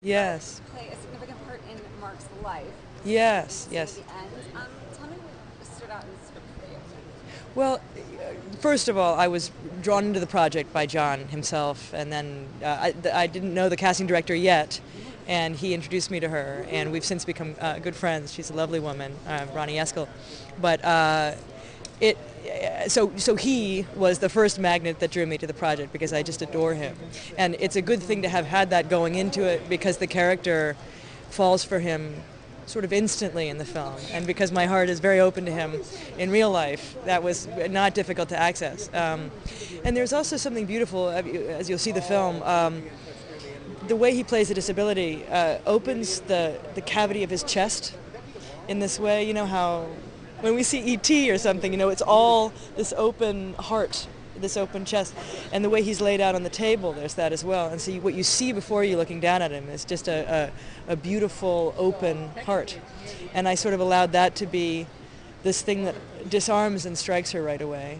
Yes. play a significant part in Mark's life. Yes. Near Yes. the end. Tell me what stood out in the script for you. Well, first of all, I was drawn into the project by John himself, and then I didn't know the casting director yet, and he introduced me to her, and we've since become good friends. She's a lovely woman, Ronnie Eskel, but it. So he was the first magnet that drew me to the project because I just adore him, and it's a good thing to have had that going into it because the character falls for him sort of instantly in the film, and because my heart is very open to him in real life, that was not difficult to access. And there's also something beautiful as you'll see the film. The way he plays the disability opens the cavity of his chest in this way. You know how when we see E.T. or something, it's all this open heart, this open chest, and the way he's laid out on the table, there's that as well. And so what you see before you looking down at him is just a beautiful open heart, and I sort of allowed that to be this thing that disarms and strikes her right away,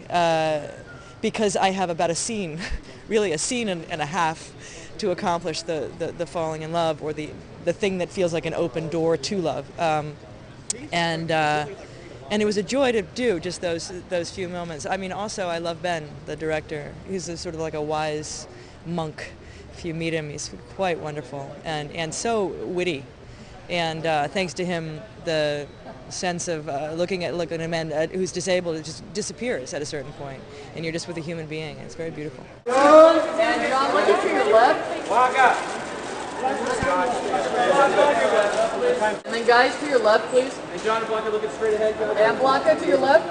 because I have about a scene, really a scene and a half, to accomplish the falling in love, or the thing that feels like an open door to love, and it was a joy to do just those few moments. I mean, also I love Ben, the director. He's sort of like a wise monk. If you meet him, he's quite wonderful and so witty. And thanks to him, the sense of looking at a man who's disabled, it just disappears at a certain point, and you're just with a human being. And it's very beautiful. And John, look to your left. And then guys to your left, please. And John and Blanca looking straight ahead. And Blanca to your left.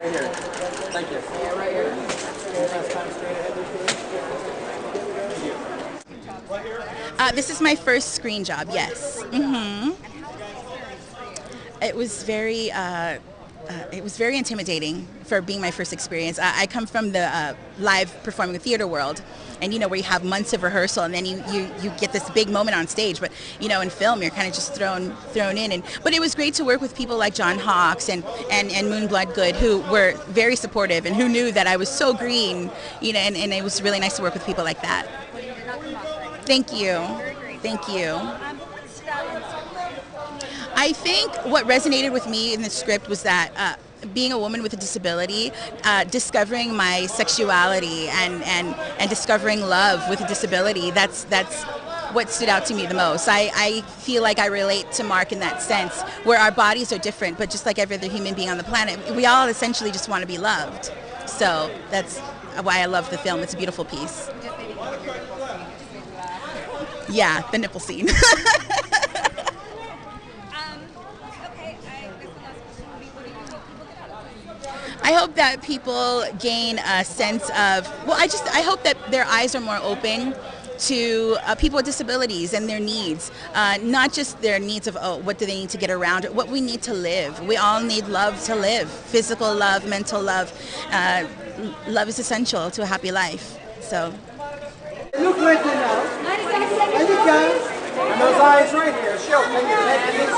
Right here. Thank you. Yeah, right here. This is my first screen job, yes. It was very intimidating for being my first experience. I come from the live performing theater world, and where you have months of rehearsal, and then you get this big moment on stage. But in film, you're kind of just thrown in. But it was great to work with people like John Hawkes and Moon Bloodgood, who were very supportive and who knew that I was so green. And it was really nice to work with people like that. Thank you. Thank you. I think what resonated with me in the script was that being a woman with a disability, discovering my sexuality and discovering love with a disability, that's what stood out to me the most. I feel like I relate to Mark in that sense, where our bodies are different, but just like every other human being on the planet, we all essentially just want to be loved. So that's why I love the film. It's a beautiful piece. Yeah, the nipple scene. Okay, I guess the last question would be, what do you hope people get out of this? I hope that people gain a sense of, I hope that their eyes are more open to people with disabilities and their needs, not just their needs of, what do they need to get around, what we need to live. We all need love to live, physical love, mental love. Love is essential to a happy life. So. Look right there now. There you go. And those eyes right here. She'll take your head and then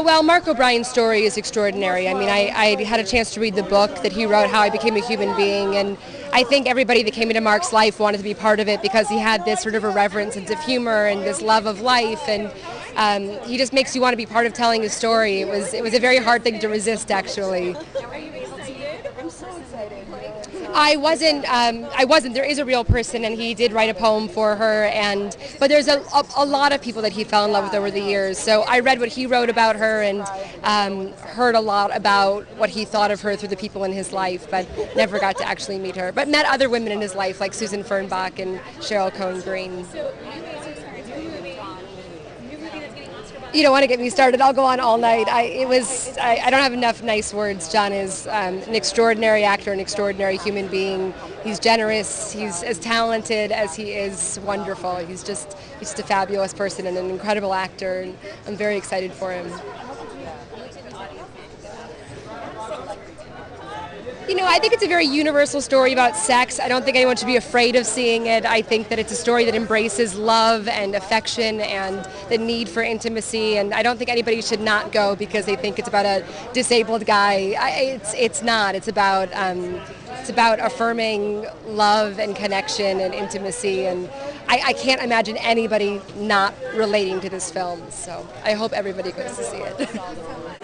Well, Mark O'Brien's story is extraordinary. I mean, I had a chance to read the book that he wrote, How I Became a Human Being, and I think everybody that came into Mark's life wanted to be part of it because he had this sort of irreverent sense of humor and this love of life, and he just makes you want to be part of telling his story. It was a very hard thing to resist, actually. Are you able to do it? I'm so excited. I wasn't. There is a real person, and he did write a poem for her. But there's a lot of people that he fell in love with over the years. So I read what he wrote about her and heard a lot about what he thought of her through the people in his life, but never got to actually meet her. But met other women in his life, like Susan Fernbach and Cheryl Cohn Green. You don't want to get me started. I'll go on all night. I don't have enough nice words. John is an extraordinary actor, an extraordinary human being. He's generous. He's as talented as he is wonderful. He's just a fabulous person and an incredible actor. And I'm very excited for him. I think it's a very universal story about sex. I don't think anyone should be afraid of seeing it. I think that it's a story that embraces love and affection and the need for intimacy, and I don't think anybody should not go because they think it's about a disabled guy. It's not. It's about affirming love and connection and intimacy, and I can't imagine anybody not relating to this film, so I hope everybody goes to see it.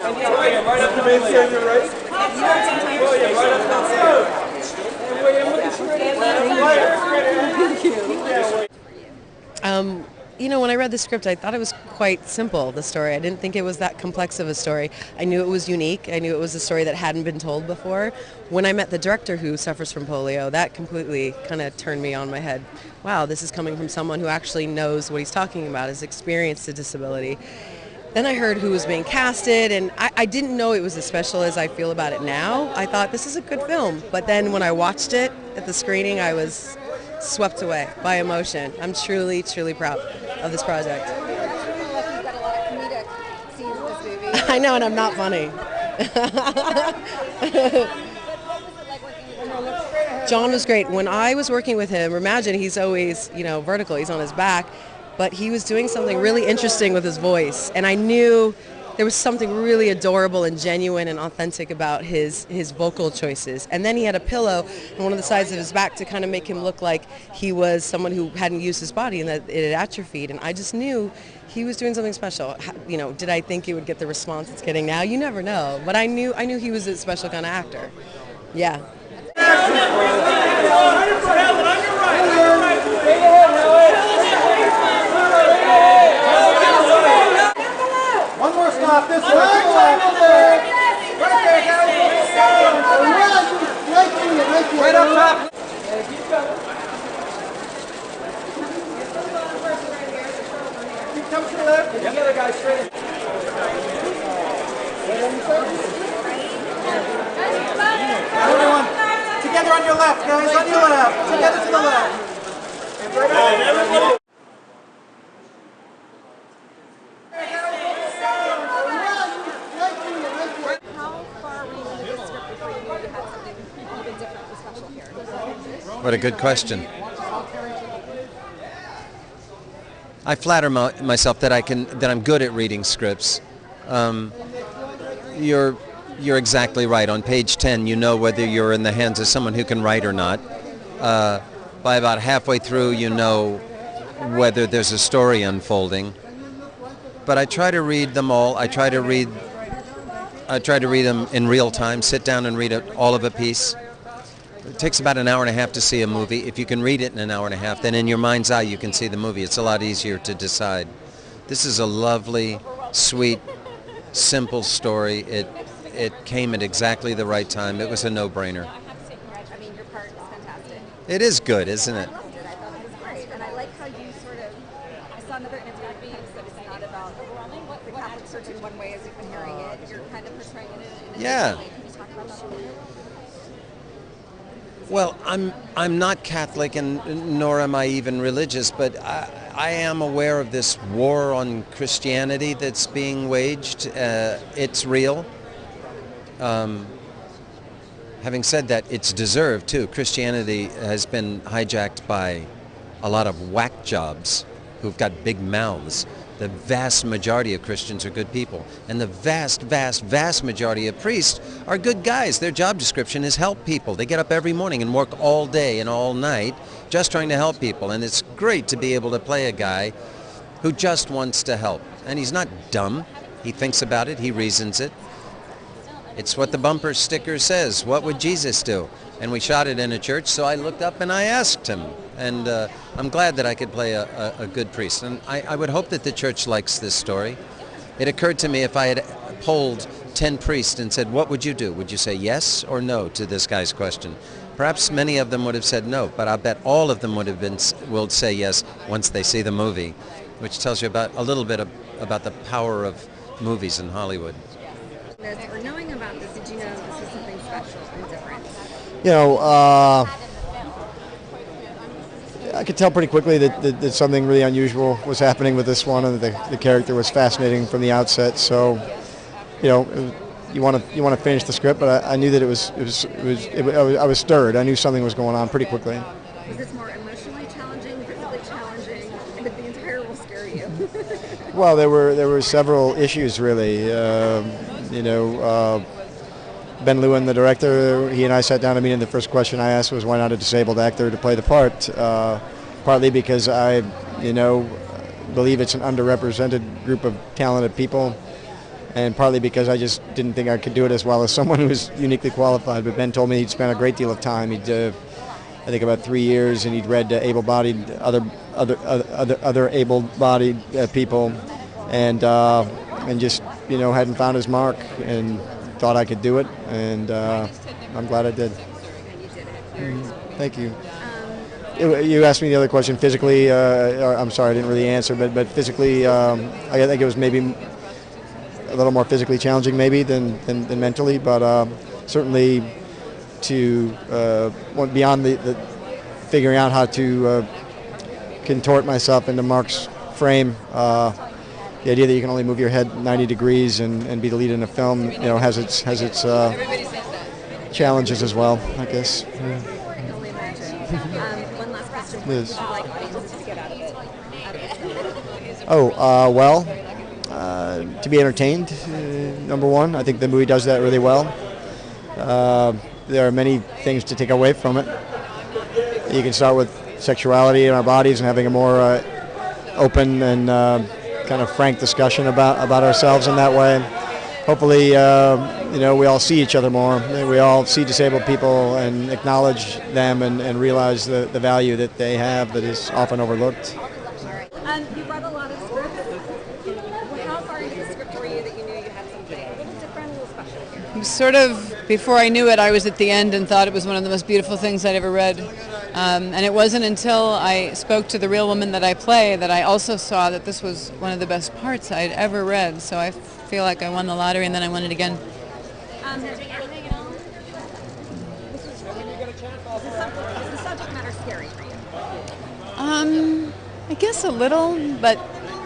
Right up to Macy on your right. William, right up to William, look at When I read the script, I thought it was quite simple, the story. I didn't think it was that complex of a story. I knew it was unique. I knew it was a story that hadn't been told before. When I met the director who suffers from polio, that completely kind of turned me on my head. Wow, this is coming from someone who actually knows what he's talking about, has experienced a disability. Then I heard who was being casted, and I didn't know it was as special as I feel about it now. I thought this is a good film, but then when I watched it at the screening, I was swept away by emotion. I'm truly, truly proud of this project. I know, and I'm not funny. John was great. When I was working with him, imagine he's always, vertical, he's on his back, but he was doing something really interesting with his voice, and I knew there was something really adorable and genuine and authentic about his vocal choices. And then he had a pillow on one of the sides of his back to kind of make him look like he was someone who hadn't used his body and that it had atrophied. And I just knew he was doing something special. Did I think it would get the response it's getting now? You never know. But I knew he was a special kind of actor. Yeah. One more stop this way. Right there, guys. Right up top. Keep coming to the left. The other guy straight. Everyone, together on your left, guys. On your left. Together to the left. What a good question. I flatter myself that I'm good at reading scripts. You're exactly right. On page 10, you know whether you're in the hands of someone who can write or not. By about halfway through, you know whether there's a story unfolding. But I try to read them all. I try to read them in real time. Sit down and read all of a piece. It takes about an hour and a half to see a movie. If you can read it in an hour and a half, then in your mind's eye you can see the movie. It's a lot easier to decide. This is a lovely, sweet, simple story. It came at exactly the right time. It was a no-brainer. I have to say, your part is fantastic. It is good, isn't it? I thought it was great, and I like how you I saw another interview with you that it's not about overwhelming what the Catholic Church in one way as you've been hearing it. You're kind of portraying it in a different way. Can you talk about that? Well, I'm not Catholic, and nor am I even religious, but I am aware of this war on Christianity that's being waged. It's real. Having said that, it's deserved too. Christianity has been hijacked by a lot of whack jobs who've got big mouths. The vast majority of Christians are good people, and the vast, vast, vast majority of priests are good guys. Their job description is help people. They get up every morning and work all day and all night just trying to help people, and it's great to be able to play a guy who just wants to help. And he's not dumb. He thinks about it. He reasons it. It's what the bumper sticker says. What would Jesus do? And we shot it in a church, so I looked up and I asked him. And I'm glad that I could play a good priest. And I would hope that the church likes this story. It occurred to me if I had polled 10 priests and said, what would you do? Would you say yes or no to this guy's question? Perhaps many of them would have said no, but I bet all of them will say yes once they see the movie, which tells you about a little bit about the power of movies in Hollywood. Or knowing about this, did you know this was something special and different? I could tell pretty quickly that something really unusual was happening with this one, and the character was fascinating from the outset. So, you want to finish the script, but I knew that I was stirred. I knew something was going on pretty quickly. Was this more emotionally challenging, physically challenging, and did the entire role scare you? Well, there were several issues really. Ben Lewin, the director, he and I sat down to meet, and the first question I asked was why not a disabled actor to play the part. Partly because I, believe it's an underrepresented group of talented people, and partly because I just didn't think I could do it as well as someone who was uniquely qualified. But Ben told me he'd spent a great deal of time. He'd, I think, about 3 years, and he'd read able-bodied other able-bodied people, and just hadn't found his mark, and thought I could do it, and I'm glad I did. Thank you. You asked me the other question physically. I'm sorry, I didn't really answer, but physically, I think it was maybe a little more physically challenging maybe than mentally, but certainly to beyond the figuring out how to contort myself into Mark's frame. The idea that you can only move your head 90 degrees and be the lead in a film, has its challenges as well, I guess. Yeah. One last question. What Liz. would you like audiences to get out of it? To be entertained, number one. I think the movie does that really well. There are many things to take away from it. You can start with sexuality in our bodies and having a more open and kind of frank discussion about ourselves in that way. Hopefully, we all see each other more. We all see disabled people and acknowledge them and realize the value that they have that is often overlooked. You read a lot of scripts. How far into the script were you that you knew you had something a little different, a little special here? Sort of, before I knew it, I was at the end and thought it was one of the most beautiful things I'd ever read. And it wasn't until I spoke to the real woman that I play that I also saw that this was one of the best parts I'd ever read. So I feel like I won the lottery, and then I won it again. Anything else? Is the subject matter scary for you? I guess a little, but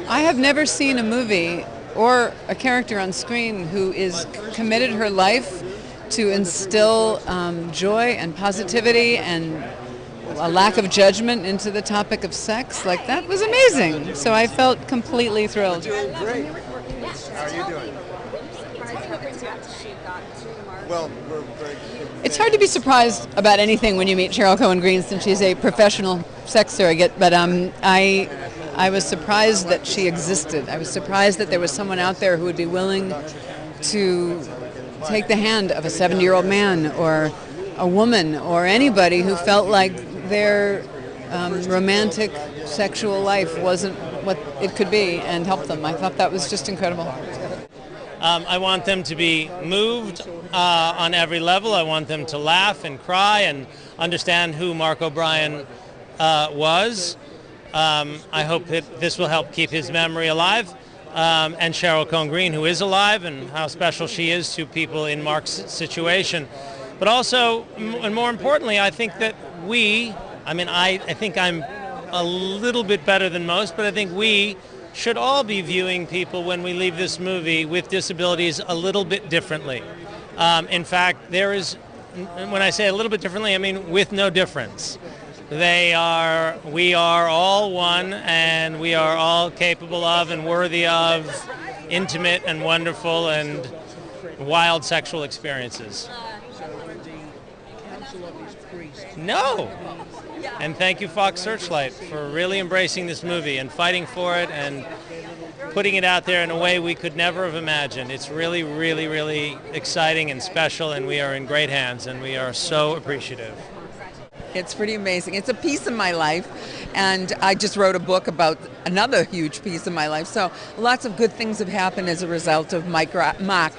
I have never seen a movie or a character on screen who is committed her life to instill joy and positivity and a lack of judgment into the topic of sex. Like, that was amazing. So I felt completely thrilled. How are you doing? Well, we're very... It's hard to be surprised about anything when you meet Cheryl Cohen-Green, since she's a professional sex surrogate, but I was surprised that she existed. I was surprised that there was someone out there who would be willing to take the hand of a 70-year-old man or a woman or anybody who felt like their romantic sexual life wasn't what it could be, and help them. I thought that was just incredible. I want them to be moved on every level. I want them to laugh and cry and understand who Mark O'Brien was. I hope that this will help keep his memory alive. And Cheryl Cohen-Green, who is alive, and how special she is to people in Mark's situation. But also, and more importantly, I think that I think I'm a little bit better than most, but I think we should all be viewing people when we leave this movie with disabilities a little bit differently. In fact, when I say a little bit differently, I mean with no difference. We are all one, and we are all capable of and worthy of intimate and wonderful and wild sexual experiences. No. And thank you, Fox Searchlight, for really embracing this movie and fighting for it and putting it out there in a way we could never have imagined. It's really, really, really exciting and special, and we are in great hands, and we are so appreciative. It's pretty amazing. It's a piece of my life, and I just wrote a book about another huge piece of my life. So lots of good things have happened as a result of Mark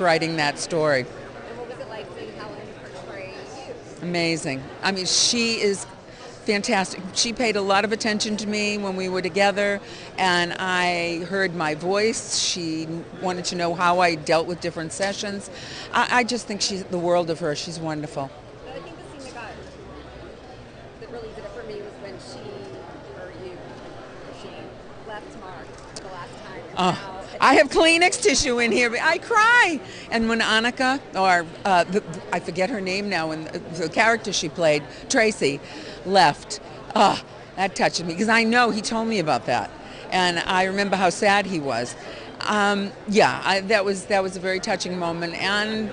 writing that story. And what was it like seeing Helen portray you? Amazing. I mean, she is fantastic. She paid a lot of attention to me when we were together, and I heard my voice. She wanted to know how I dealt with different sessions. I just think she's the world of her. She's wonderful. But I think the scene that really did it for me was when she left Mark for the last time. I have Kleenex tissue in here. But I cry. And when Annika, or I forget her name now, and the character she played, Tracy, left, that touched me because I know he told me about that, and I remember how sad he was. That was a very touching moment, and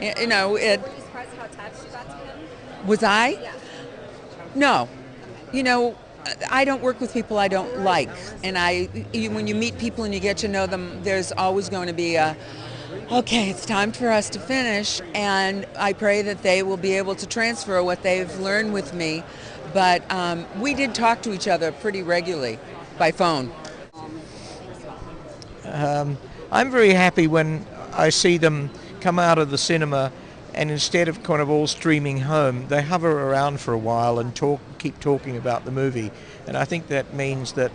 you know it. Were you surprised how attached you got to him? Was I? Yeah. No. You know, I don't work with people I don't like, and when you meet people and you get to know them, there's always going to be okay, it's time for us to finish, and I pray that they will be able to transfer what they've learned with me. But we did talk to each other pretty regularly by phone. I'm very happy when I see them come out of the cinema, and instead of kind of all streaming home, they hover around for a while and keep talking about the movie. And I think that means that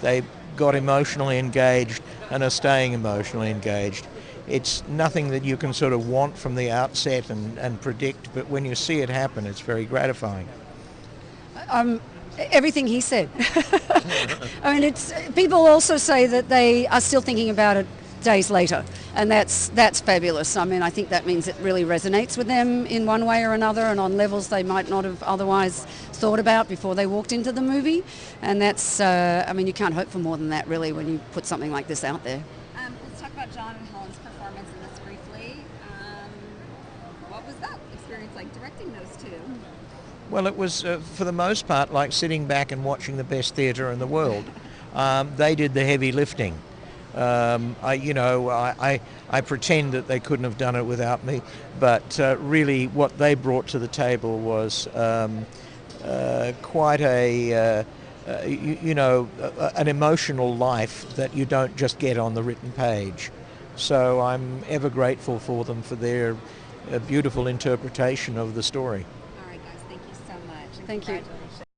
they got emotionally engaged and are staying emotionally engaged. It's nothing that you can sort of want from the outset and predict, but when you see it happen, it's very gratifying. Everything he said. I mean, people also say that they are still thinking about it days later, and that's fabulous. I mean, I think that means it really resonates with them in one way or another, and on levels they might not have otherwise thought about before they walked into the movie. And that's, I mean, you can't hope for more than that, really, when you put something like this out there. Let's talk about John and Helen's performance in this briefly. What was that experience like directing those two? Well, it was, for the most part, like sitting back and watching the best theatre in the world. They did the heavy lifting. I pretend that they couldn't have done it without me, but really what they brought to the table was quite an emotional life that you don't just get on the written page. So I'm ever grateful for them for their beautiful interpretation of the story. All right, guys, thank you so much. Thank you.